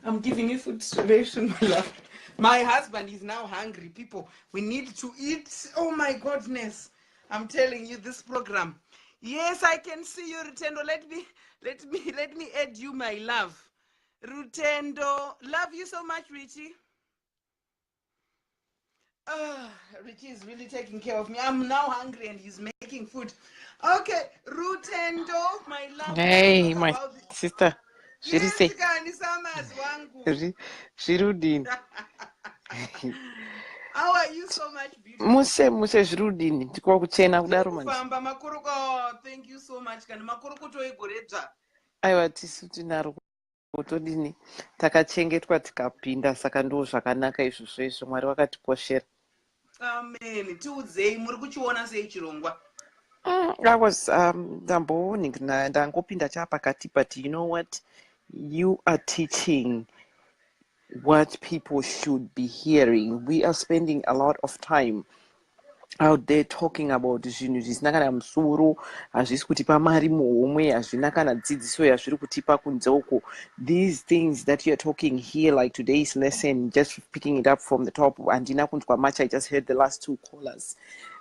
I'm giving you food very soon, my love. My husband is now hungry. People, we need to eat. Oh my goodness. I'm telling you, this program. Yes, I can see you, Rutendo. Let me add you, my love. Rutendo. Love you so much, Richie. Richie is really taking care of me. I'm now hungry and he's making food. Okay, Rutendo, my love. Hey, Talk my about the... sister. Yes, Shirise. Summers wangu. Shirudin. How are you so much beautiful? Muse Shirudin. Tikwa kuchena kudaro manje. Famba makoroko. Oh, thank you so much. Kana makoroko toegoredza. Aiwa tisu tinaro kutodini. Takachengetwa tikapinda saka ndo zvakanaka izvozvo Mwari wakatikoshera. Amen. Tiudzei muri kuchiona sei chirongwa? I was ndambooning ndangopinda chapakati, but you know what? You are teaching what people should be hearing. We are spending a lot of time out there talking about zvinhu zvisina kana musoro, hazvisi kutipa mari muhomwe, hazvina kana dzidziso yazviri kutipa kunze uko. These things that you're talking here, like today's lesson, just picking it up from the top, andina kunzwa much, I just heard the last two callers.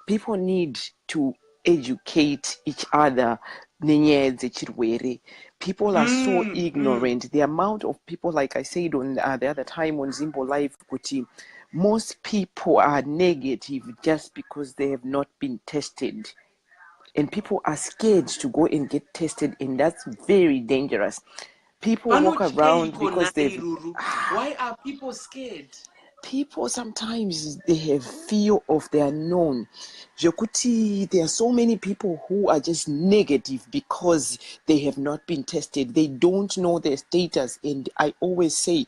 People need to educate each other nenyaya dzechirwere. People are so ignorant. The amount of people, like I said on the other time on Zimbo Live, kuti, most people are negative just because they have not been tested. And people are scared to go and get tested, and that's very dangerous. People walk around because they've... Why are people scared? People sometimes they have fear of the unknown. Jokuti, there are so many people who are just negative because they have not been tested. They don't know their status. And I always say,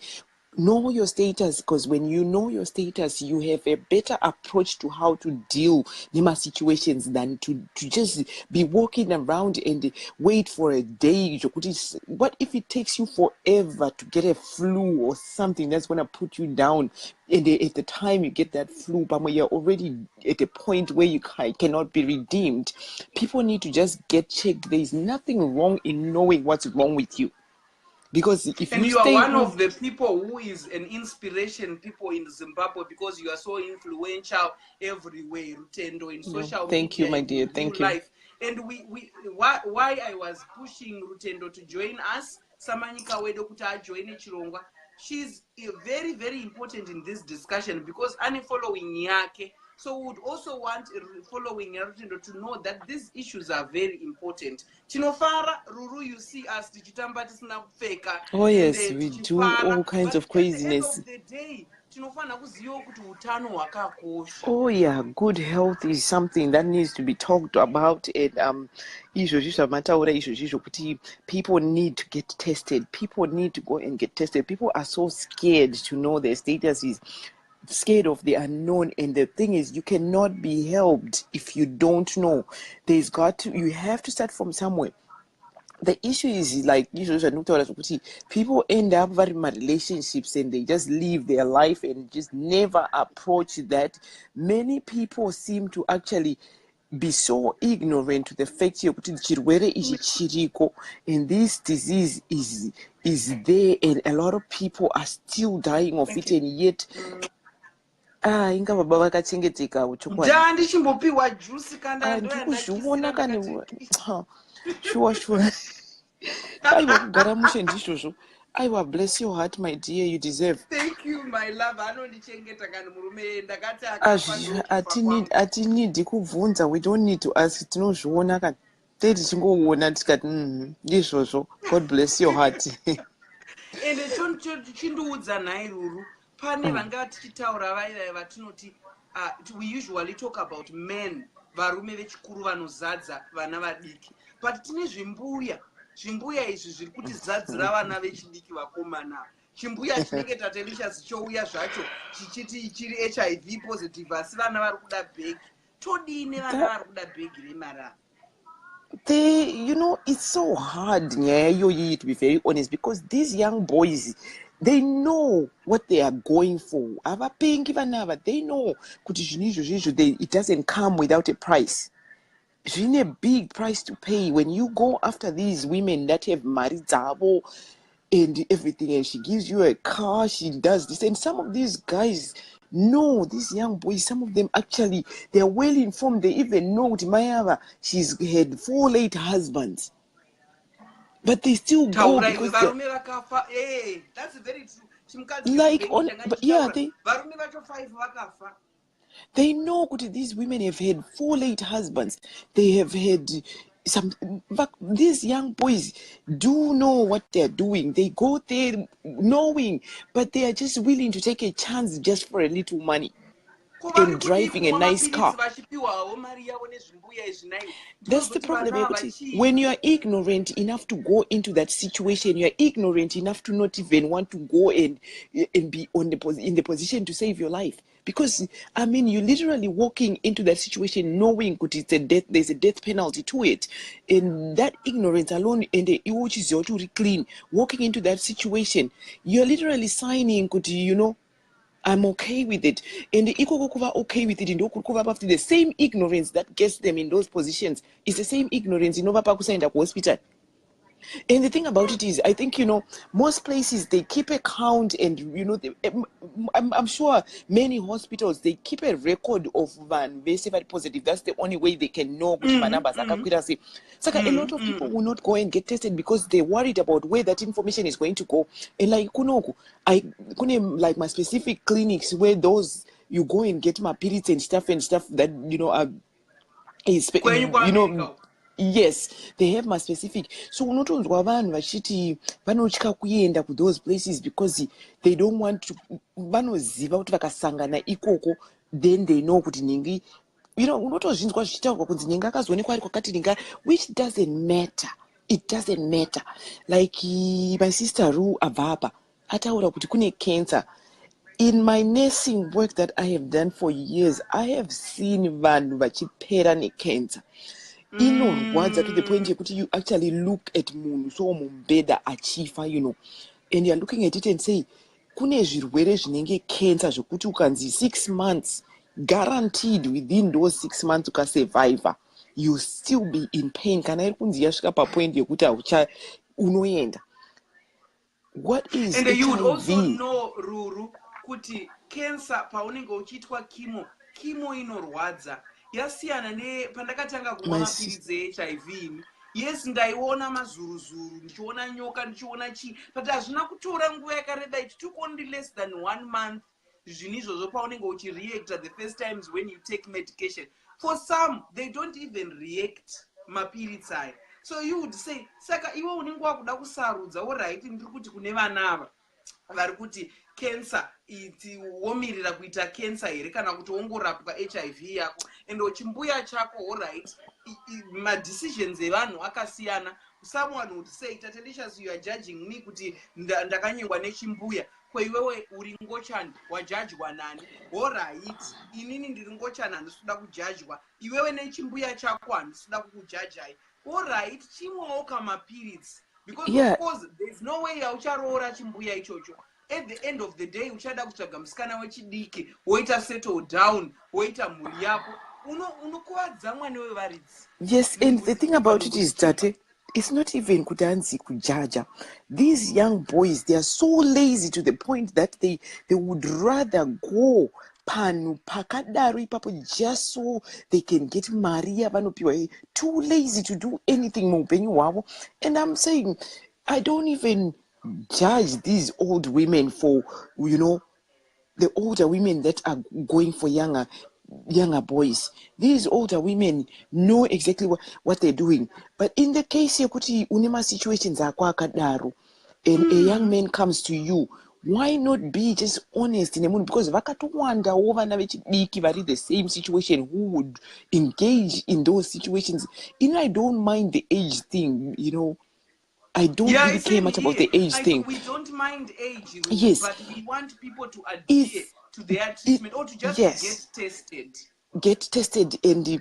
know your status, because when you know your status, you have a better approach to how to deal with my situations than to just be walking around and wait for a day. What if it takes you forever to get a flu or something that's going to put you down? And at the time you get that flu, but you're already at a point where you cannot be redeemed. People need to just get checked. There is nothing wrong in knowing what's wrong with you. Because if you are one of the people who is an inspiration people in Zimbabwe, because you are so influential everywhere, Rutendo, in social media. Thank you, my dear. Thank you. Life. And why I was pushing Rutendo to join us, Samanyika Wedo Kuta join Chirongwa. She's very, very important in this discussion because Annie following Yake. So we would also want following Rutendo to know that these issues are very important. Chinofara, Ruru, you see us, Tichitamba Tisna Feka. Oh yes, we do all kinds of craziness. At the end of the day, oh yeah, good health is something that needs to be talked about. And people need to get tested. People need to go and get tested. People are so scared to know their status is scared of the unknown, and the thing is, you cannot be helped if you don't know. You have to start from somewhere. The issue is like people end up in relationships and they just live their life and just never approach that. Many people seem to actually be so ignorant to the fact that and this disease is there, and a lot of people are still dying of it, and yet inga baba vakachengeteka ndichimbopiwa juice ndikuzviona kani sure aiwa kugara mushe ndizvozvo. Aiwa, bless your heart my dear, you deserve. Thank you my love. Anondichengeta kani murume ndakati atinidi kubvunza, we don't need to ask, tinozviona kani tichingoona tikati ndizvozvo. God bless your heart. Ende chindiudza nhai Ruru, pane vanga tichitaura vaivai vatinoti we usually talk about men, varume vechikuru vanozadza vana vadiki, but tine zvimbuya izvi zviri kuti zadzira vana vechidiki vakomana. Chimbuya chinenge Tatelicious chouya zvacho chichiti chiri HIV positive, asi vana vari kuda bhegi. Todini vana vari kuda bhegi remara? It's so hard, to be very honest, because these young boys, they know what they are going for. They know it doesn't come without a price. It's a big price to pay when you go after these women that have married zabo, and everything, and she gives you a car, she does this. And some of these guys know, these young boys, some of them actually, they're well informed. They even know what Mayava, she's had 4 late husbands, but they still go Taura iwe because they're varume vakafa. That's very true. Chimukadzi like kumbeni on, changa but yeah, ndichitaura. Varume vacho 5 vakafa. they know that these women have had 4 late husbands. They have had some. But these young boys do know what they're doing. They go there knowing, but they are just willing to take a chance just for a little money and driving a nice car. That's the problem. When you are ignorant enough to go into that situation, you are ignorant enough to not even want to go and be in the position to save your life. Because I mean, you're literally walking into that situation knowing that it's a death. There's a death penalty to it, and that ignorance alone, and the which is to clean. Walking into that situation, you're literally signing. I'm okay with it. And the Ikokuva okay with it in after the same ignorance that gets them in those positions is the same ignorance in Novapakusa and the hospital. And the thing about it is, I think, most places, they keep a count and, I'm sure many hospitals, they keep a record of van positive. That's the only way they can know which numbers are. So a lot of people will not go and get tested because they're worried about where that information is going to go. And like, like my specific clinics where those, you go and get my periods and stuff that, are, yes, they have my specific. So unotonzwa vanhu vachiti vanotya kuenda to those places because they don't want to, vanoziva kuti vakasangana ikoko, then they know kuti ningi, unotozvinzwa zvichitaurwa kunzi ninga akazoonekwa ari kwakati ninga, which doesn't matter. It doesn't matter. Like my sister Ru Ababa ataura kuti kune cancer. In my nursing work that I have done for years, I have seen vanhu vachipera necancer. Inorwadza to the point yekuti you actually look at munhu so mumbeda achifa, and you're looking at it and say, kune zvirwere zvinenge cancer zvokuti ukanzi 6 months, guaranteed within those 6 months ukasurvive, you still be in pain. Kana iri kunzi yasvika papoint yekuti unoenda. What is And HIV? you would also know, Ruru, kuti cancer paunenge uchiitwa chemo inorwadza. Yasiyana pandakatanga kumwa mapiritsi eHIV. Yes, ndaiona mazuruzuru, ndichiona nyoka, ndichiona but hazvina kutora nguva yakareba. It took only less than 1 month. Zvinizvozvo paunenge uchireact the first times when you take medication. For some, they don't even react mapiritsi aya. So you would say, saka iwe unenge wakuda kusarudza, alright, ndiri kuti kune vana ava vari kuti cancer iti womirira kuita cancer here kana kuti wongorapwa HIV yako, and chimbuya chako, alright, madecisions evanhu akasiyana. Someone would say, Tatelicious, you are judging me kuti ndakanyengwa nechimbuya, kweiwewe uri ngochani, wajajwa nani? Alright, inini ndiri ngochani, handisida kujajwa. Iwewe nechimbuya chako handisida kukujajai. Alright, chimwawo kamapiritsi, because of course there's no way yaucharoora chimbuya ichocho. At the end of the day, uchada kutsvaga musikana wechidiki, woita settle down, woita mhuri yako, unokuwadza mwana wevaridzi. Yes, and the thing about it is that it's not even kudanzi kujaja. These young boys, they are so lazy to the point that they would rather go panu pakadaro ipapo just so they can get Maria vanopiwa. Too lazy to do anything muupenyu hwavo. And I'm saying, I don't even judge these old women for, the older women that are going for younger boys. These older women know exactly what they're doing. But in the case yekuti unema situations akadaro, and a young man comes to you, why not be just honest in a mood? Because vakatowanda vana vechidiki vari the same situation who would engage in those situations. I don't mind the age thing, I don't really care much about the age thing. We don't mind age, yes, but we want people to adhere to their treatment or to just get tested. Get tested and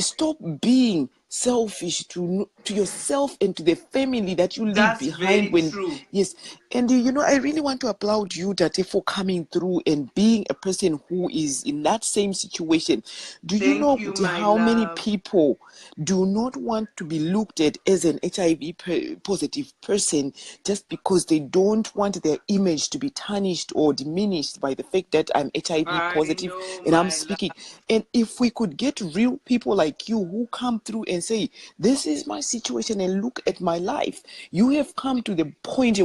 stop being selfish to yourself and to the family that you leave That's behind. very When true. yes, and I really want to applaud you, Tate, for coming through and being a person who is in that same situation. Do you know Thank you, my how many love. people do not want to be looked at as an HIV positive person just because they don't want their image to be tarnished or diminished by the fact that I'm HIV I positive know, and I'm my love. speaking. And if we could get real people like you who come through and say, this is my situation and look at my life. You have come to the point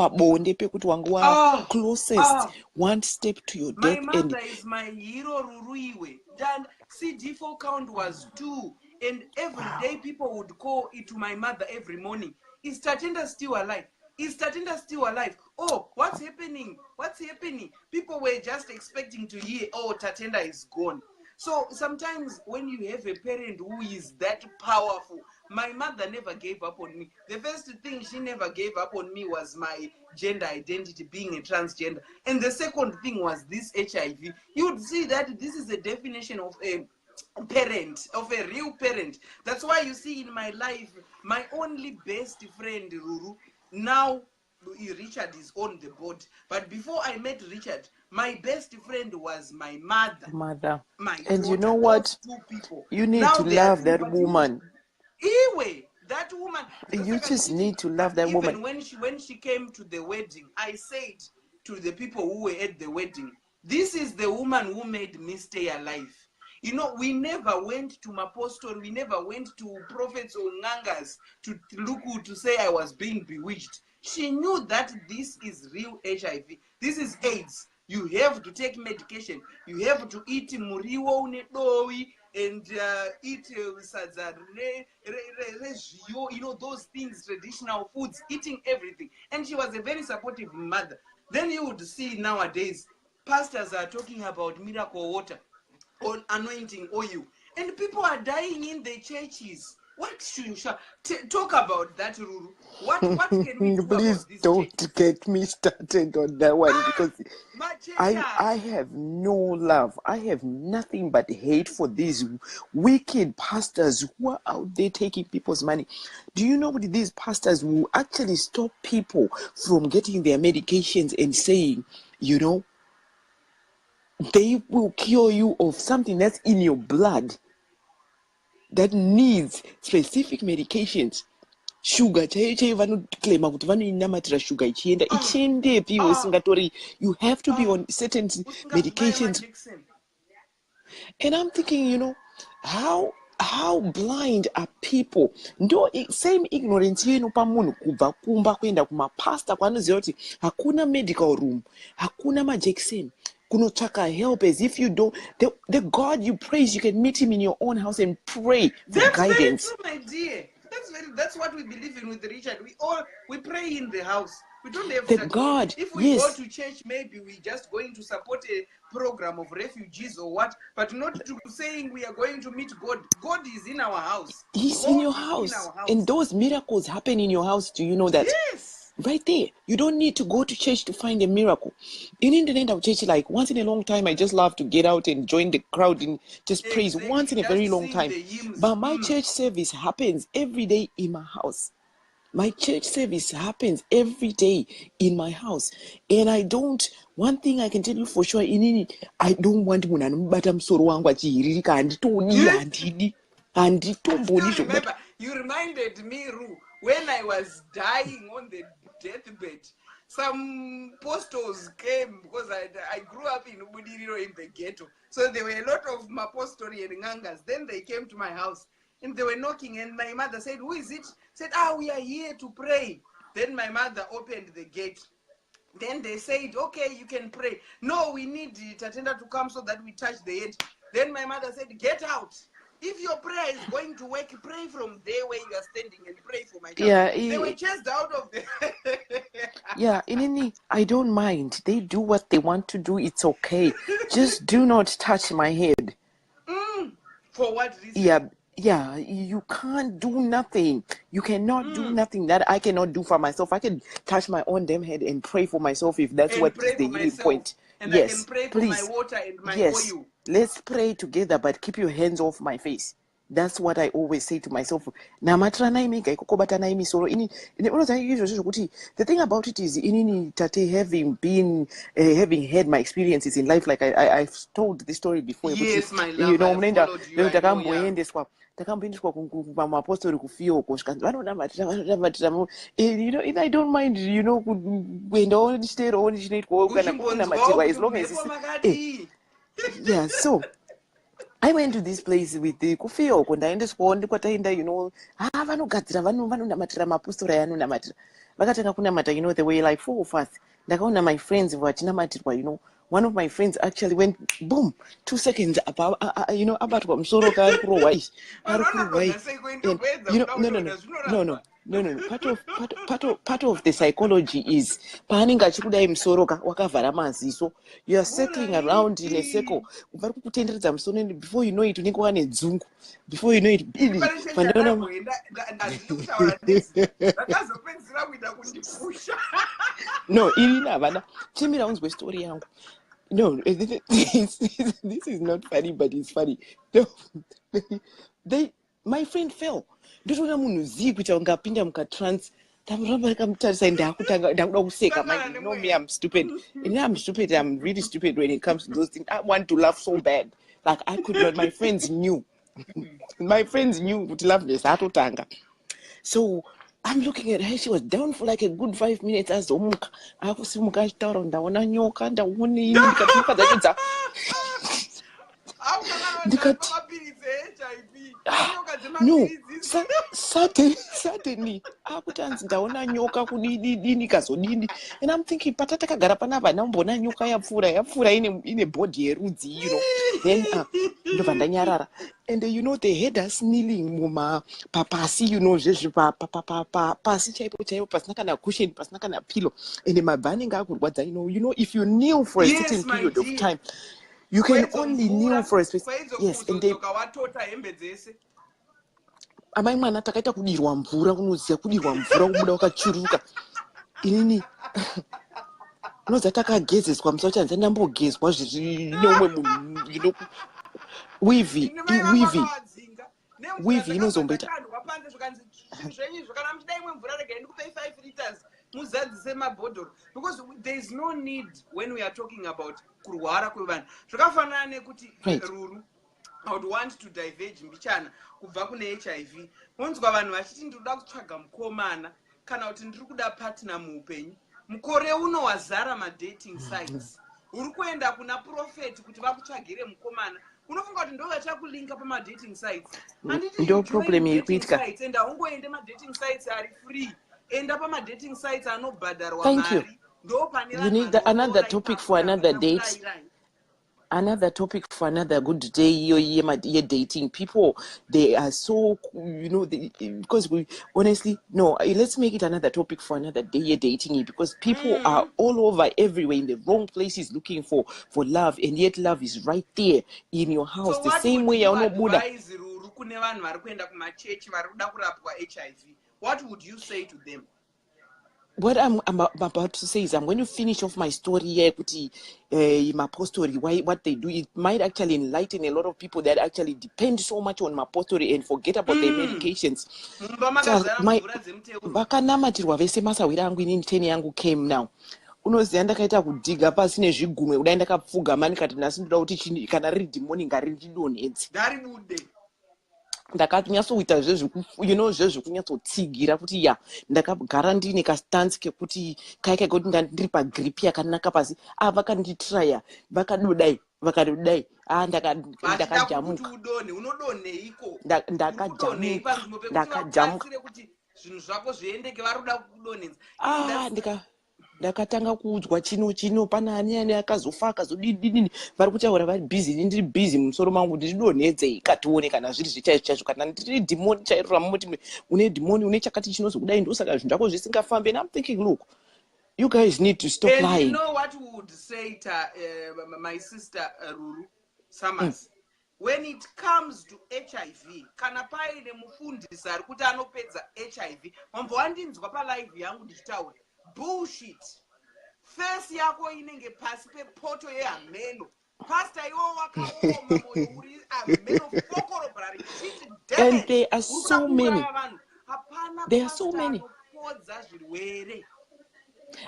Oh, closest oh. one step to your My death. And mother is my hero, Ruruiwe. And CD4 count was 2. And every wow, day people would call it to my mother every morning. Is Tatenda still alive? Is Tatenda still alive? Oh, what's happening? What's happening? People were just expecting to hear, oh, Tatenda is gone. So sometimes when you have a parent who is that powerful, my mother never gave up on me. The first thing she never gave up on me was my gender identity, being a transgender. And the second thing was this HIV. You would see that this is a definition of a parent, of a real parent. That's why you see in my life, my only best friend, Ruru, now Richard is on the board. But before I met Richard, my best friend was my mother. my And you daughter, know those what? two people. You need Now to they are love two, that but you woman. anyway, that woman, You just need to love that woman. even when she came to the wedding, I said to the people who were at the wedding, this is the woman who made me stay alive. We never went to Mapostor, we never went to prophets or ngangas to look to say I was being bewitched. She knew that this is real HIV. This is AIDS. You have to take medication. You have to eat muriwo unedowi and eat sadza those things, traditional foods, eating everything. And she was a very supportive mother. Then you would see nowadays, pastors are talking about miracle water or anointing oil, and people are dying in the churches. What should you talk about that, Ruru? What can we do Please about this church? don't get me started on that one, because I Macheka. have no love. I have nothing but hate for these wicked pastors who are out there taking people's money. Do you know what these pastors will actually stop people from getting their medications and saying, they will cure you of something that's in your blood that needs specific medications. Sugar chaiyo vanoclaima kuti vanoinamatira sugar ichiendepi iwe usingatori. You have to be on certain medications. And I'm thinking, how blind are people? Ndo same ignorance hiyo inopa munhu kubva kumba kuenda kumapasta kwaanoziva kuti hakuna medical room, hakuna majekiseni, kunotsvaka help. As if you don't, the God you praise, you can meet him in your own house and pray for That's guidance. very true, my dear. That's what we believe in with Richard. We pray in the house. We don't have The that. God, If we go yes. to church, maybe we just going to support a program of refugees or what, but not to saying we are going to meet God. God is in our house. He's God in your is house. in our house. And those miracles happen in your house. Do you know that? Yes. Right there. You don't need to go to church to find a miracle. In the end of church, like once in a long time, I just love to get out and join the crowd and just praise once in a very long time. But my church service happens every day in my house. My church service happens every day in my house. And one thing I can tell you for sure, I don't want munhu anomubata musoro wangu achihiririka. Handidi. You reminded me, Ru, when I was dying on the deathbed, some posters came because I grew up in Ubudiriro in the ghetto. So there were a lot of Mapostori and Ngangas. Then they came to my house and they were knocking, and my mother said, "Who is it?" Said, "We are here to pray." Then my mother opened the gate. Then they said, "Okay, you can pray." "No, we need the Tatenda to come so that we touch the head." Then my mother said, "Get out. If your prayer is going to work, pray from there where you are standing and pray for my child." Yeah, they were chased out of the... Yeah, I don't mind. They do what they want to do. It's okay. Just do not touch my head. For what reason? Yeah, you can't do nothing. You cannot do nothing that I cannot do for myself. I can touch my own damn head and pray for myself if that's what is the healing point. And yes, I can pray please. for my water and my yes, oil. let's pray together, but keep your hands off my face. That's what I always say to myself. The thing about it is, having had my experiences in life, like I've told this story before. Yes, my love, I have followed you, I know, yeah. Takamboendeswa kumapostori kufio kusvika vanonamatira and I don't mind kuendawo ndichiteerawo ndichinoitwawo kana kunamatirwa as long as yeah. So I went to this place with the kufioko ndaendeswawo ndikwataenda vanogadzira vanonamatira mapostori ayanonamatira vakatanga kunamata the way like 4 of us ndakaona my friends vachinamatirwa one of my friends actually went boom 2 seconds abatwa musoro kaari kurohwa ishi ari kurohwai no. Part of the psychology is paanenge achikudai musoro wakavhara maziso, you are circling around in a circle vari kukutenderedza musoro, before you know it unenge wane dzungu, before you know it no irini havana chemira unzwe story yangu. No, this is not funny, but it's funny. My friend fell. Ndotoona munhu zii kuita ungapinda mukatrans. Ndamuramba ndakamutarisa ndakuda kuseka. You know me, I'm stupid. And I'm stupid. I'm really stupid when it comes to those things. I want to laugh so bad. Like I could not. My friends knew. My friends knew to laugh this. So I'm looking at her. She was down for like a good 5 minutes. Azomuka. Akusimuka achitaura ndaona nyoka ndaona ini ndikatuka dzachidza. No, certainly. Akutanzi ndaona nyoka kudini kazodini. And I'm thinking patata kagara panapa ndambona nyoka yapfura ine body yerudzi Then ndobva ndanyarara. And they had us kneeling papasi, zvezvi pasi chaipo pasina kana cushion, pasina kana pillow. And mabhanenge akurwadza, if you kneel for a certain period of time, you can only kneel for a specific. Yes, and they amai mwana takaita kudirwa mvura, unoziva kudirwa mvura kubuda wakachuruka. Inini unoziva takagezeswa musauchanza ndambogezwa neumwe munhu wivi inozomboita because there is no need when we are talking about kurwara kwevanhu zvakafanana nekuti ruru I would want to diverge mbichana kubva kune HIV. Unzwa vanhu vachiti ndinoda kutsvaga mukomana kana kuti ndiri kuda partner muupenyu. Mukore uno wazara madating sites. Uri kuenda kuna prophet kuti vakutsvagire mukomana. Unofunga kuti ndo vachakulinka pamadating sites. Ndo problem irikuitika. Enda ungoende madating sites ari free. Enda pamadating sites anobhadharwa mari. Ndo pane you need another topic for another date. Another topic for another good day. You're dating people. They are so, because we honestly, no, let's make it another topic for another day. You're dating it because people are all over everywhere in the wrong places looking for love, and yet love is right there in your house. So the same way you know Buddha. What would you say to them? What I'm about to say is I'm going to finish off my story here. My story, what they do, it might actually enlighten a lot of people that actually depend so much on my story and forget about their medications. Vakanamatirwa vese masawira angu inini 10 yangu came now. Unoziva ndakaita kudhiga pasi nezvigume kudai ndakapfugama ndikati nhasi ndoda kuti kana riri dhimoni ngaridonhedze. Ndakanyatsoita zvezvekunyatsotsigira kuti ndakagara ndine kastance kekuti kuti ndiri pagrip yakanaka pasi vakanditraya vakadodai ndakajamuka ndakatanga kuudzwa chino pana ani akazofa akazodini vari kutaura vari busy ndiri busy mumusoro mangu ndidonhedzei katione kana zviri zvichaizvo kana ndiri dhimoni chairo ramuti une dhimoni une chakati chinozokudai ndosaka zvinhu zvako zvisingafambe. And I'm thinking, look, you guys need to stop lying. You know what we would say to my sister Ruru Summers? When it comes to HIV, kana paine mufundisi ari kuti anopedza HIV, mambo wandinzwa palive yangu ndichitaura bullshit. Face yako inenge pasi pepoto yehameno Pastor, iwo wakaoma moyo uri amenofokoro brari chiti And dammit there are uri so kuda many. kuuraya vanhu. Hapana There are so pastor many. anopodza zvirwere.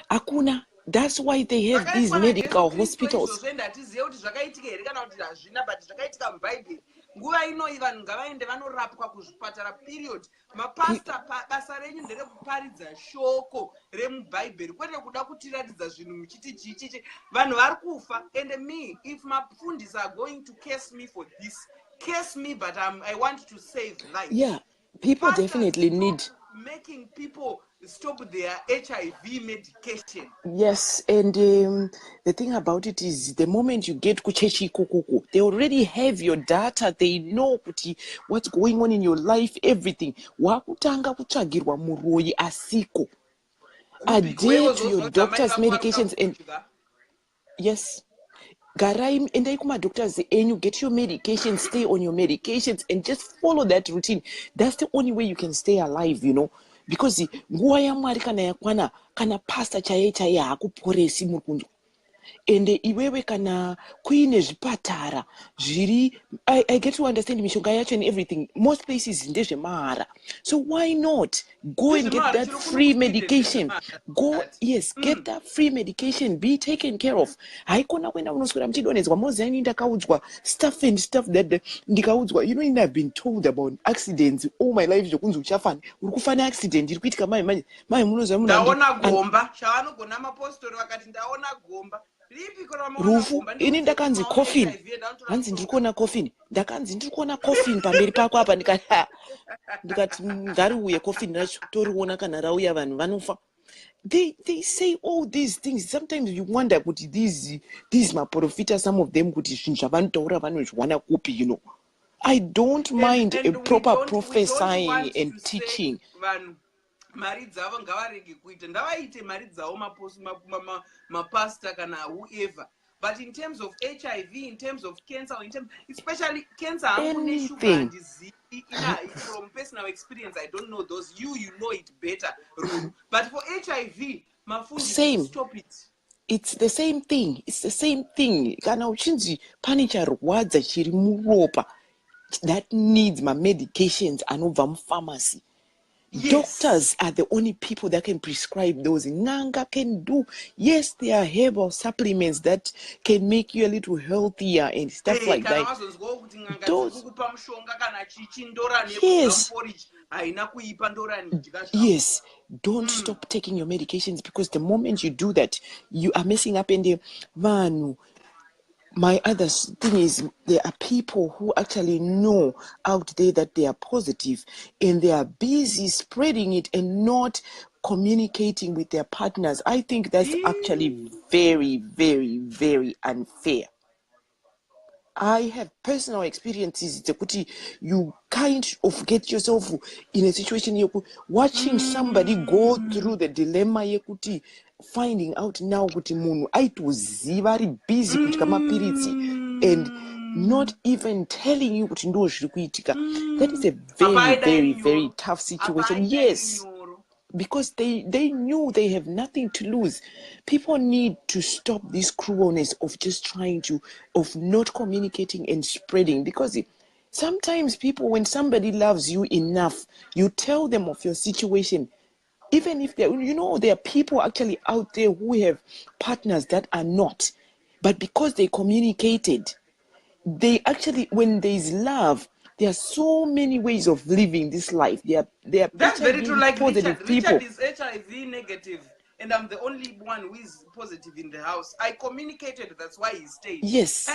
Akuna. That's why they have these Zvakaitwa naJesu medical Kristu hospitals. izvozvo ende hatizive kuti zvakaitika here kana kuti hazvina, but zvakaitika mubhaibheri. Nguva inoi vanhu ngavaende vanorapwa kuzvipatara period. Mapasta basa renyu nderekuparidza shoko remubhaibheri kwete kuda kutiratidza zvinhu muchiti chichichi. Vanhu vari kufa, and me, if mafundisi are going to curse me for this, curse me, but I want to save lives. Yeah, people Pastors, definitely need. making people stop their HIV medication. Yes, and the thing about it is the moment you get kuchechi kukuku, they already have your data. They know what's going on in your life, everything. Wakutanga kutsvagirwa muroyi asiko. Adhere to your doctor's medications and yes. Garai endai kuma-doctors enyu, get your medications, stay on your medications and just follow that routine. That's the only way you can stay alive, you know. Because nguva yaMwari kana yakwana, kana pastor chaiye chaiye haakuporesi muri kunzwa. Ende iwewe kana kuine zvipatara zviri, I get to understand mishonga yacho and everything. Most places ndezvemahara. So why not go and get that free medication? Go, yes, get that free medication, be taken care of. Haikona kwenda unoswera muchidonhedzwa moziani ndakaudzwa stuff and stuff that ndikaudzwa. You know, I've been told about accidents all my life. Zvokunzi uchafana, uri kufana accident iri kuitika mai munoziva munhu ndaona gomba chavanogona mapostori vakati ndaona gomba. Rufu ini ndakanzi coffin, hanzi ndiri kuona coffin, ndakanzi ndiri kuona coffin pamberi pako apa, ndikati ngariuye coffin racho toriona kana rauya vanhu vanofa. They say all these things. Sometimes you wonder kuti these maprofita, some of them kuti zvinhu zvavanotaura vanozviwana kupi, you know. I don't mind a proper prophesying and teaching. Mari dzavo ngavarege kuita, ndavaite mari dzavo mapasta kana whoever, but in terms of HIV, in terms of cancer, in terms, especially cancer, anything from personal experience, I don't know those, you know it better, but for HIV, same. Stop it. It's the same thing. It's the same thing. Kana uchinzi pane charwadza chiri muropa that needs my medications anobva mupharmacy. Yes. Doctors are the only people that can prescribe those. Nganga can do. Yes, there are herbal supplements that can make you a little healthier and stuff like that. Those, yes. Yes. Don't stop taking your medications, because the moment you do that, you are messing up in the manu. My other thing is, there are people who actually know out there that they are positive and they are busy spreading it and not communicating with their partners. I think that's actually very, very, very unfair. I have personal experiences. You kind of get yourself in a situation watching somebody go through the dilemma yekuti finding out now kuti munhu aitoziva ari busy kudya mapiritsi and not even telling you kuti ndo zviri kuitika. That is a very, very, very tough situation. Yes. Because they knew they have nothing to lose. People need to stop this cruelness of just of not communicating and spreading. Because sometimes people, when somebody loves you enough, you tell them of your situation. Even if there are people actually out there who have partners that are not. But because they communicated, they actually, when there is love, there are so many ways of living this life. There are that's very true. Like positive people. Richard is HIV negative, and I'm the only one who is positive in the house. I communicated, that's why he stayed. Yes.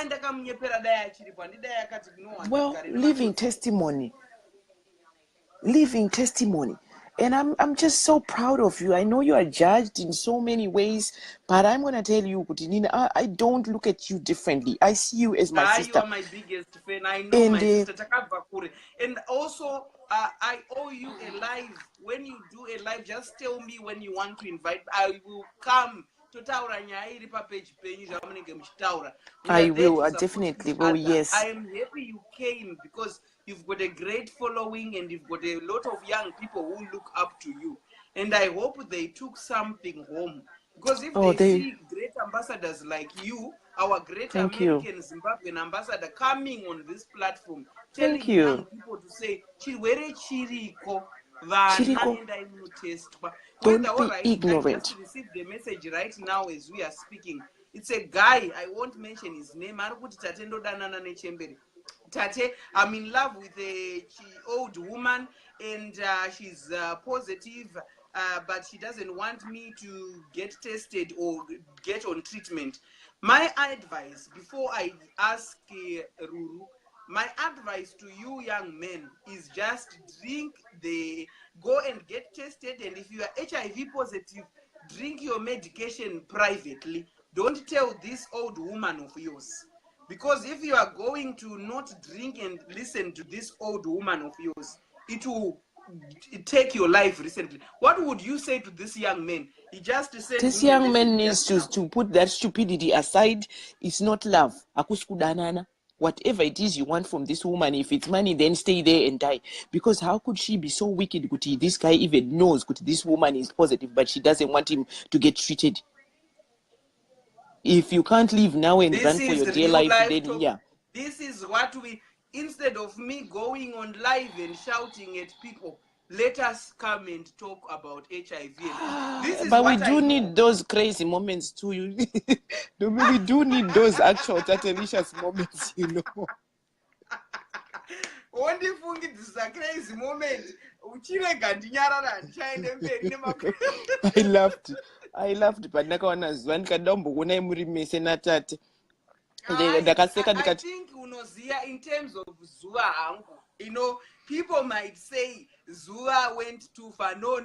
Well, living testimony. Living testimony. And I'm just so proud of you. I know you are judged in so many ways, but I'm going to tell you, Nina, I don't look at you differently. I see you as my sister. You are my biggest fan. I know my sister. And also, I owe you a live. When you do a live, just tell me when you want to invite. I will come. I will. I definitely will. Yes. I am happy you came because you've got a great following and you've got a lot of young people who look up to you. And I hope they took something home. Because if Oh, they see great ambassadors like you, our great thank you. American Zimbabwean ambassador coming on this platform, telling Thank you. young people to say, chirwere chiriko, vana Chiriko. endai munotestwa. Don't All be right, I ignorant. just received a message right now as we are speaking. It's a guy, I won't mention his name. Arikuti Tatenda Karigambe-Sandberg. Tate, I'm in love with a old woman, and she's positive, but she doesn't want me to get tested or get on treatment. My advice, before I ask Ruru, my advice to you young men is just go and get tested, and if you are HIV positive, drink your medication privately. Don't tell this old woman of yours. Because if you are going to not drink and listen to this old woman of yours, it will take your life recently. What would you say to this young man? He just said This young man needs to put that stupidity aside. It's not love. Akuskudanana. Whatever it is you want from this woman, if it's money, then stay there and die. Because how could she be so wicked? This guy even knows this woman is positive, but she doesn't want him to get treated. If you can't leave now and run for your dear life, then yeah. This is what instead of me going on live and shouting at people, let us come and talk about HIV. This is but what we do need those crazy moments too. We do need those actual Tatelicious moments, you know. This is a crazy moment. I laughed, but I think in terms of Zua, you know, people might say Zua went too far. No.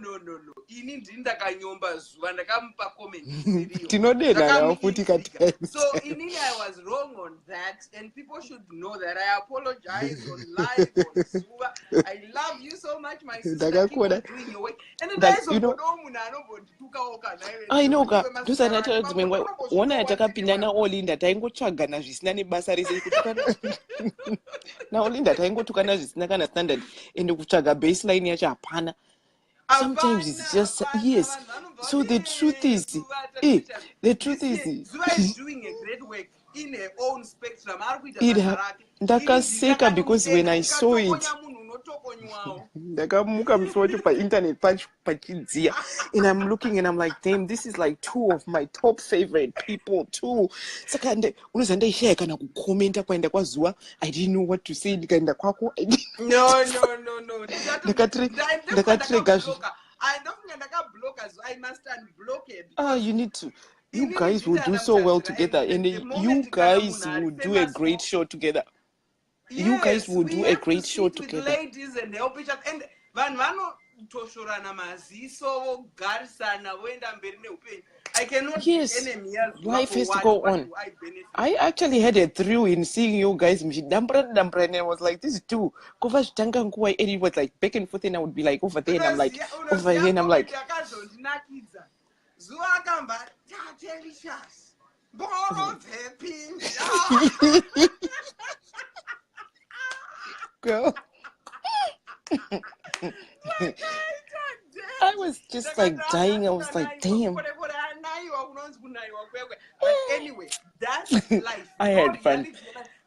Ini ndakanyomba Zua ndakampa comment. So inini I was wrong on that, and people should know that I apologize on live on Zua. I love you so much, my sister. Keep on doing your way. And the guys of I know ka tusanatora dzimwe ona yatakapindana Olinda taingotsvagana zvisina nebasa rese na Olinda taingotukana zvisina kana standard ende kutsvaga baseline yacho hapana. Sometimes it's just yes. So the truth is Zua is doing a great work in her own spectrum. Ndakaseka because when I saw it ndakamuka musoro wacho painternet pachidziya, and I'm looking and I'm like, damn, this is like two of my top favorite people too. Saka unoziva ndaishaya kana kukomenta kwaenda kwaZuwa. I didn't know what to say. Ndikaenda kwako no ndakatrega. I must unblock it. You need to. You guys will do so well together, and you guys will do a great show together. Yes, you guys will do a great show together. Ladies and help each other. And vanhu vanotoshorana maziso vogarisana voenda mberi neupenyu. I cannot be enemy. Life has to go on. I actually had a thrill in seeing you guys mchidambra, and I was like, this is too. Kova zvitanga nguva eri was like back and forth, and I would be like over there, and I'm like over here, and I'm like. Zuwa kamba Tatelicious. Borrow the pin. Girl. I was just like dying. I was like, damn. But anyway, that's life. I had fun.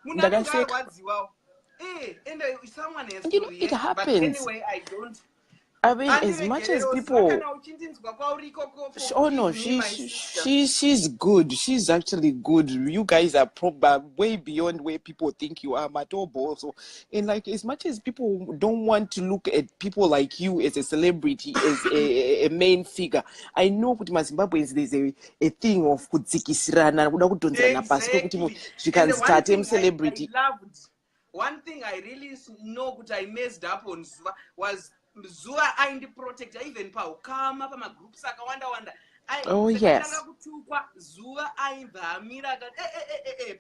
And someone else, you know, it happens. But anyway, I don't. I mean, as much as people. Oh no, she's good. She's actually good. You guys are probably way beyond where people think you are, Matobo also. And like, as much as people don't want to look at people like you as a celebrity, as a main figure, I know with my Zimbabweans there's a thing of kudzikisirana, exactly. She can start him celebrity. One thing I really know what I messed up on was Zua aindi protector even pa ukama pa magroups akawanda. Oh yes. Zua aimba amira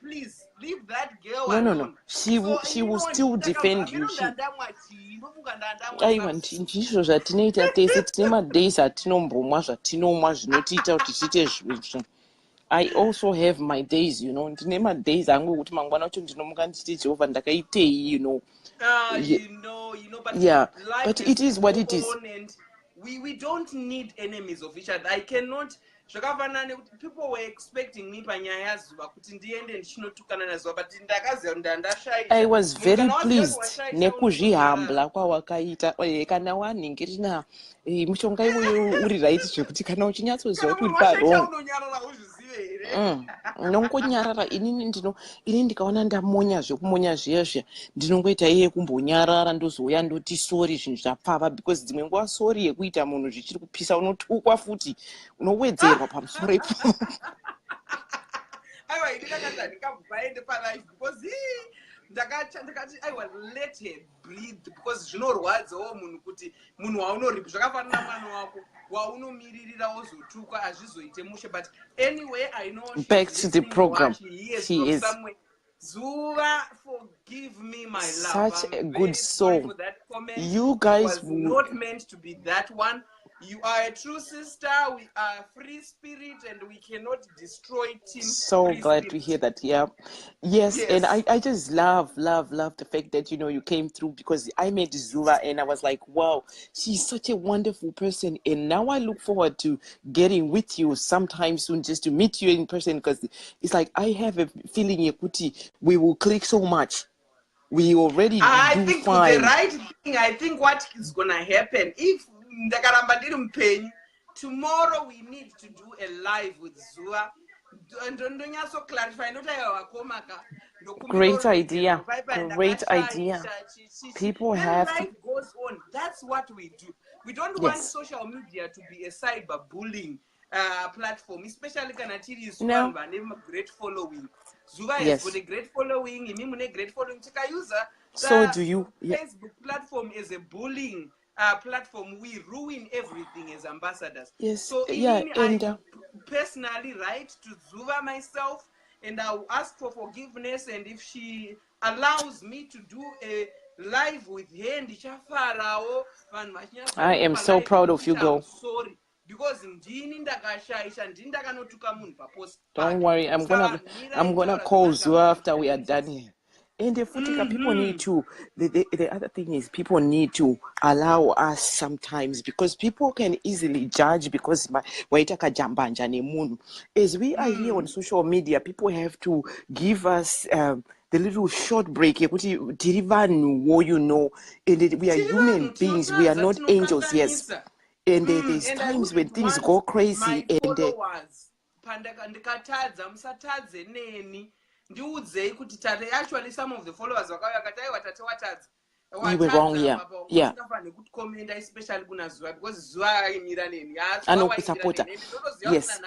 please leave that girl alone. No. She will still defend you. I want ndizvo zvatinoita tese tine madays atinombomwa zvatinomwa zvinotiita kuti tiite zvinhu. I also have my days, you know. Ndine madays angu kuti mangwana acho ndinomuka nditi Jehovah ndakaitei, you know. You know, but yeah, but it is what it is. we don't need enemies of each other. I cannot. People were expecting me panyaya zuva kuti ndiende ndichinotukana nazuva, but ndakaziva ndandashaisha. I was very pleased nekuzvihambla kwawakaita kana wanhingirina mushonga iwoyo uri right zvekuti kana uchinyatsoziva kuti uri parong nongonyarara. Ini ndikaona ndamonya zvekumonya zviya ndinongoita iye kumbonyarara ndozouya ndoti sori zvinhu zvapfava, because dzimwe nguva sori yekuita munhu zvichiri kupisa unotukwa futi unowedzerwa pamusoro ipo. Aiwa ndikakanda ndikabvaende palife because ndakati aiwa let her breathe, because zvinorwadzawo munhu kuti munhu waunoripa zvakafanana mwana wako waunomiririra wozotukwa hazvizoite mushe. But anyway, I know back to the program. She is somewhere. Zuva, forgive me, my love. Such a good soul. For that comment. You guys was not meant to be that one. You are a true sister. We are free spirit, and we cannot destroy team. So glad to hear that. Yeah, yes. And I just love the fact that you came through, because I met Zuva and I was like, wow, she's such a wonderful person. And now I look forward to getting with you sometime soon, just to meet you in person, because it's like I have a feeling, Yekuti, we will click so much. We already do think fine. The right thing. I think what is gonna happen if tomorrow we need to do a live with Zua. Great idea. Great idea. People have life goes on. That's what we do. We don't want social media to be a cyberbullying platform, especially when it is one great following. Zuva has got a great following. Imimune great following. So do you? Facebook platform is a bullying platform. We ruin everything as ambassadors. Yes. So I personally write to Zuva myself, and I'll ask for forgiveness. And if she allows me to do a live with her, I am so proud of you, girl. Sorry. Because don't worry, I'm gonna call Zua after we are done here. And the Futika people need to. The other thing is, people need to allow us sometimes, because people can easily judge, because as we are here on social media, people have to give us the little short break. And we are human beings. We are not angels. Yes. And there's times when things go crazy. And actually some of the followers you were wrong, yeah. Especially because yes.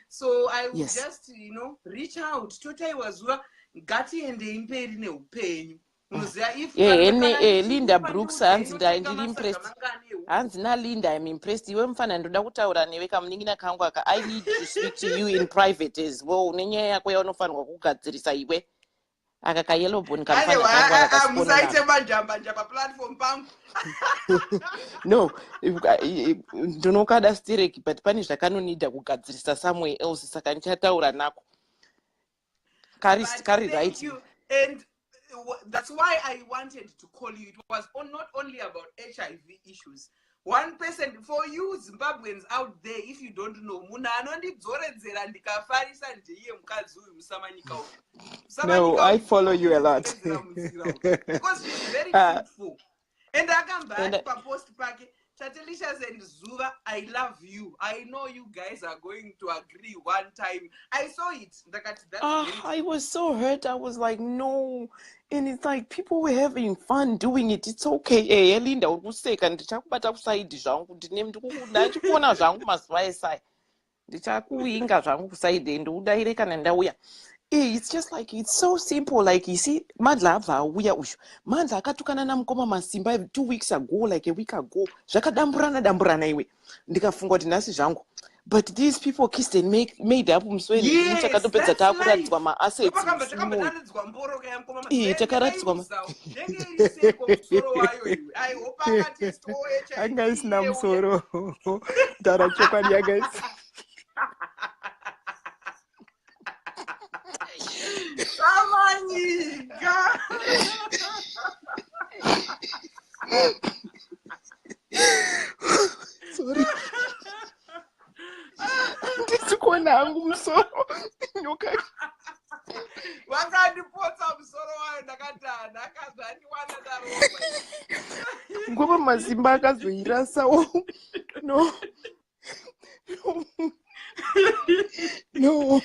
So I would just reach out to Linda Brooks ndiri impressed. Hanzina Linda, I'm impressed. Iwe mfana ndoda kutaura newe kamuningina kangu aka. I need to speak to you in private as well. Nenyaya yako yaunofanirwa kugadzirisa iwe. Aka ka yellow bone kamfana kangu akasipona. Musaite majamba platform pangu. No, ndinokada stereki, but pane zvakanonida kugadzirisa somewhere else, saka ndichataura nako. Kari right. And that's why I wanted to call you. It was not only about HIV issues. One person, for you Zimbabweans out there, if you don't know, no, I follow you a lot. Because she's very truthful. And I come back to post packet. Tatelicious and Zuva, I love you. I know you guys are going to agree one time. I saw it. I was so hurt. I was like, no. And it's like people were having fun doing it. It's okay. Linda, ukuseka ndichakubata kusaidi zvangu ndikuona zvangu mazuva esai. Ndichakuinga zvangu kusaidi ndodaire kana ndauya. It's just like, it's so simple. Like, you see, Mandla Uya Ushu. Mandla Katukana Namkoma Masimba 2 weeks ago, like a week ago. Jaka Dambrana iwe. Ndika fungo dinasi jangu. But these people kissed and made up msweni. Yes, that's life. Ma assets. Guys, Namsoro. Dara Chopania, guys. nangu musoro. Nyoka. Wakandipotsa musoro wayo ndakati ndakazvaniwana darova. Ngoba mazimba akazoirasawo. No. No.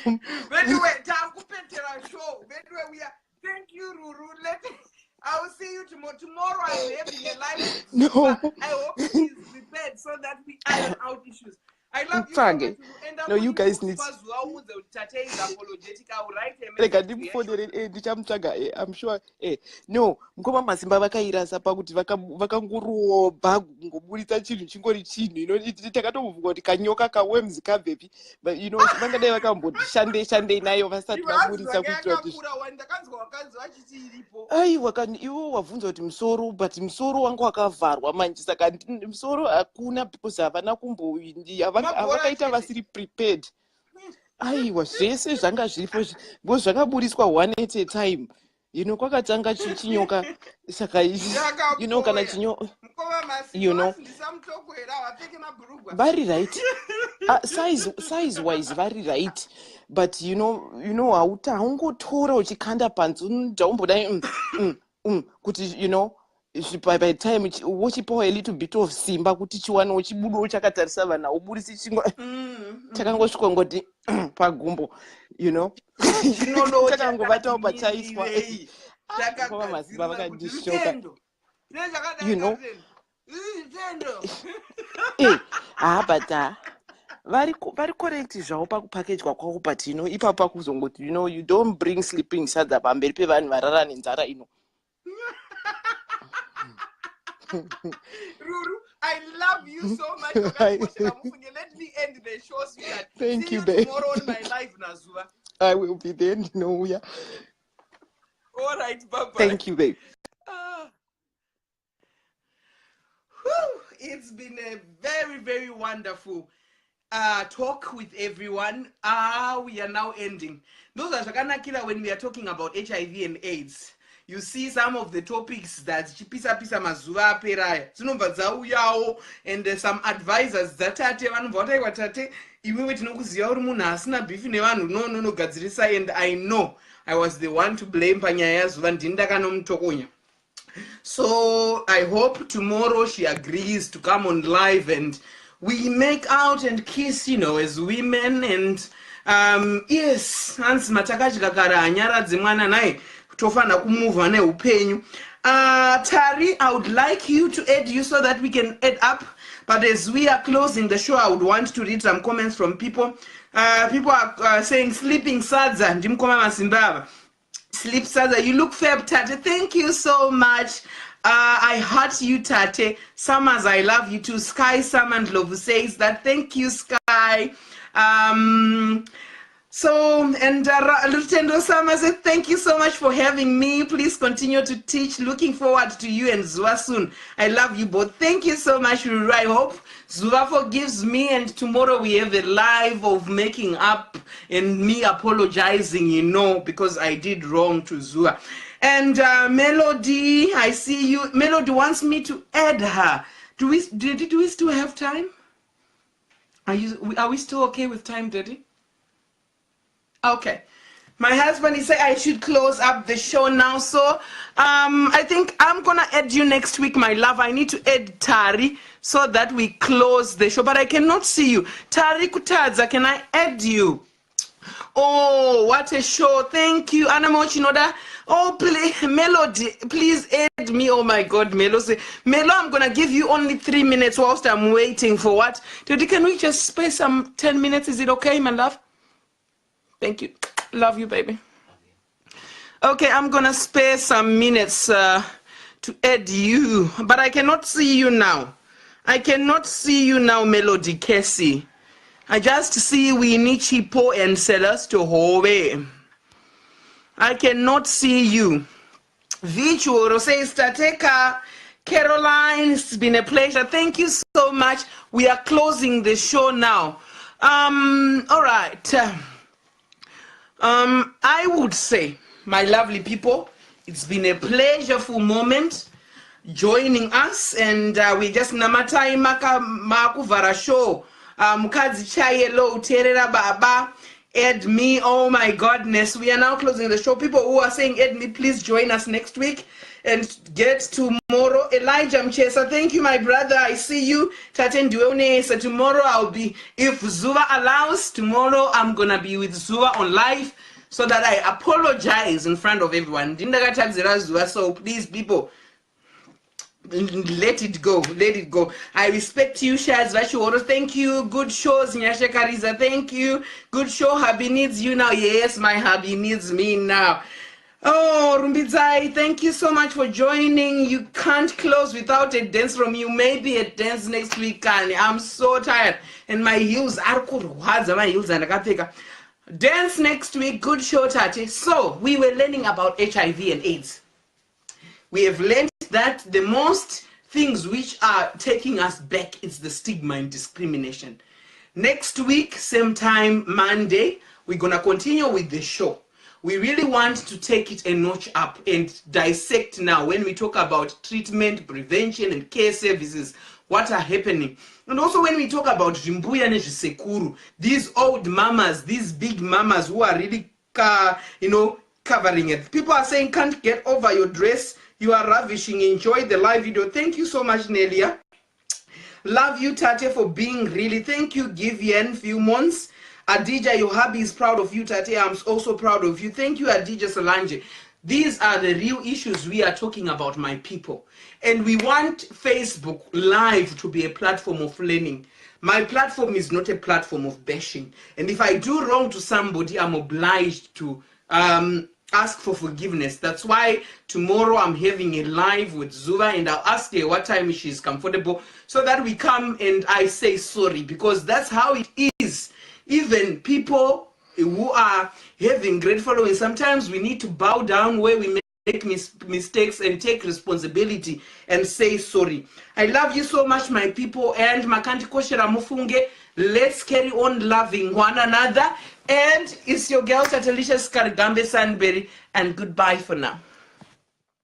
Anyway, show. We are. Thank you, Ruru. I will see you tomorrow. Tomorrow I'm having a live. No. I hope he's prepared so that we iron out issues. I love you Target. so much. No, you guys need. Tate is apologetic. I will write a Like I message. did for the I'm sure. No, Mkoma Masimba vakairasa pakuti vakanguroba ngoburitsa chinhu chingori chinhu takatovuga kuti kanyoka kaworms kabvepi, but vangadai vakamboti shandei nayo vasati vaburitsa kuitira kuti aiwa iwo wabvunza kuti musoro, but musoro wanga wakavharwa manje saka musoro hakuna because havana havakaita vasiri prepared. Aiwa zvese zvanga zviripo because zvakaburiswa one at a time. Kwakatanga chinyoka saka kana chinyoka very right. Size wise very right, but haungotora uchikanda panze unombodai kuti by the time uchipawa a little bit of simba kuti chiwane uchibudawo chakatarisa vana uburisi chingwa chakangosvika ngoti pagumbo chakangobatawo pachaiswa ngoma mazimba vakandishoka but vari correct zvavo pakupakejwa kwavo, but ipapa kuzongoti you don't bring sleeping sadza pamberi pevanhu varara nenzara Ruru, I love you so much. Let me end the show, sweetheart. Thank you, babe. Tomorrow on my live, Nazuva. I will be there. Yeah. All right, bye-bye. Thank you, babe. It's been a very, very wonderful talk with everyone. We are now ending. Those are Shakanakila when we are talking about HIV and AIDS. You see some of the topics that chipisa mazuva peraya zinomba dzauyawo, and some advisors dzatate vanobva vataiwa tate iwewe tinokuziva uri munhu asina beef nevanhu no gadzirisa, and I know I was the one to blame panyaya yazuva ndini ndakanomutokonya. So I hope tomorrow she agrees to come on live and we make out and kiss, as women. And yes, hansi matakachikakara hanyaradzi mwana naye tofana kumuva neupenyu. Tari, I would like you to add you so that we can add up. But as we are closing the show, I would want to read some comments from people. People are saying, sleeping sadza, ndimkoma masimbaba. Sleep sadza, you look fab, Tate. Thank you so much. I heart you, Tate. Summers, I love you too. Sky Samandlov says that. Thank you, Sky. And Rutendo Sama said, thank you so much for having me. Please continue to teach. Looking forward to you and Zua soon. I love you both. Thank you so much, Ruru. I hope Zua forgives me, and tomorrow we have a live of making up and me apologizing, because I did wrong to Zua. And Melody, I see you. Melody wants me to add her. Do we still have time? Are we still okay with time, Daddy? Okay. My husband is saying I should close up the show now. So I think I'm going to add you next week, my love. I need to add Tari so that we close the show. But I cannot see you. Tari Kutadza, can I add you? Oh, what a show. Thank you. Anna Mochinoda. Oh, Melody, please add me. Oh, my God, Melo. Melo, I'm going to give you only 3 minutes whilst I'm waiting for what? Daddy, can we just spare some 10 minutes? Is it okay, my love? Thank you. Love you, baby. Okay, I'm going to spare some minutes to add you. But I cannot see you now. I cannot see you now, Melody Casey. I just see Winichi Po and Celeste Hove. I cannot see you. Virtual says Tateka. Caroline, it's been a pleasure. Thank you so much. We are closing the show now. All right. I would say, my lovely people, it's been a pleasureful moment joining us, and we just namatai makuvara show Mukadzi Chayelo, Terera Baba, add me. Oh my goodness. We are now closing the show. People who are saying add me, please join us next week and get tomorrow. Elijah Mchesa, thank you, my brother. I see you. Tatenduone. So tomorrow I'll be, if Zuva allows, tomorrow I'm gonna be with Zuva on live so that I apologize in front of everyone. So please, people, let it go, let it go. I respect you, Shaz Vashuoro. Thank you. Good shows, Nyasha Kariza. Thank you. Good show. Hubby needs you now. Yes, my hubby needs me now. Oh, Rumbidzai, thank you so much for joining. You can't close without a dance from you. Maybe a dance next week, Kani. I'm so tired. And my heels are my heels and I dance next week. Good show, Tati. So, we were learning about HIV and AIDS. We have learned that the most things which are taking us back is the stigma and discrimination. Next week, same time, Monday, we're going to continue with the show. We really want to take it a notch up and dissect now when we talk about treatment, prevention, and care services, what are happening. And also when we talk about Rimbuya Nejisekuru, these old mamas, these big mamas who are really, covering it. People are saying, can't get over your dress. You are ravishing. Enjoy the live video. Thank you so much, Nelia. Love you, Tate, for being really. Thank you, Givian, few months. Adija, your hubby is proud of you, Tate. I'm also proud of you. Thank you, Adija Solange. These are the real issues we are talking about, my people. And we want Facebook Live to be a platform of learning. My platform is not a platform of bashing. And if I do wrong to somebody, I'm obliged to ask for forgiveness. That's why tomorrow I'm having a live with Zuva and I'll ask her what time she's comfortable so that we come and I say sorry, because that's how it is. Even people who are having great following, sometimes we need to bow down where we make mistakes and take responsibility and say sorry. I love you so much, my people, and Makanti Koshera Mufunge. Let's carry on loving one another. And it's your girl, Tatelicious Karigambe-Sandberg, and goodbye for now.